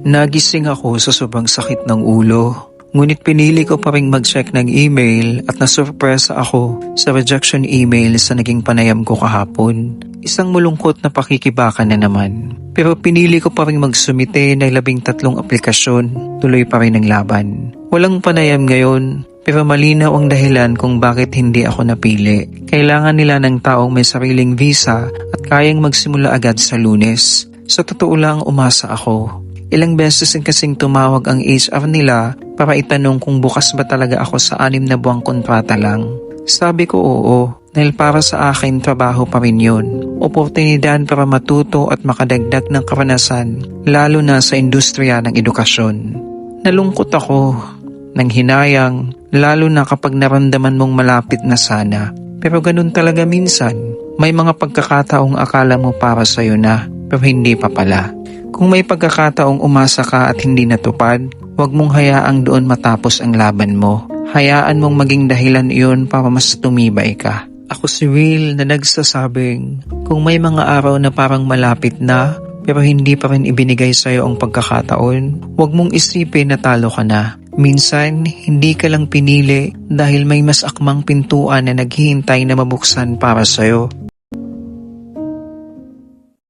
Nagising ako sa sobrang sakit ng ulo. Ngunit pinili ko pa ring mag-check ng email at nasurpresa ako sa rejection email sa naging panayam ko kahapon. Isang malungkot na pakikibaka na naman. Pero pinili ko pa ring magsumite ng 13 aplikasyon, tuloy pa rin ang laban. Walang panayam ngayon, pero malinaw ang dahilan kung bakit hindi ako napili. Kailangan nila ng taong may sariling visa at kayang magsimula agad sa Lunes. Sa totoo lang, umasa ako. Ilang beses kasing tumawag ang HR nila para itanong kung bukas ba talaga ako sa 6 na buwang kontrata lang. Sabi ko oo, dahil para sa akin trabaho pa rin yun. Oportunidad para matuto at makadagdag ng karanasan, lalo na sa industriya ng edukasyon. Nalungkot ako, nang hinayang, lalo na kapag naramdaman mong malapit na sana. Pero ganun talaga minsan, may mga pagkakataong akala mo para sa'yo na, pero hindi pa pala. Kung may pagkakataong umasa ka at hindi natupad, huwag mong hayaang doon matapos ang laban mo. Hayaan mong maging dahilan iyon para mas tumibay ka. Ako si Will na nagsasabing, kung may mga araw na parang malapit na, pero hindi pa rin ibinigay sa'yo ang pagkakataon, huwag mong isipin na talo ka na. Minsan, hindi ka lang pinili dahil may mas akmang pintuan na naghihintay na mabuksan para sa'yo.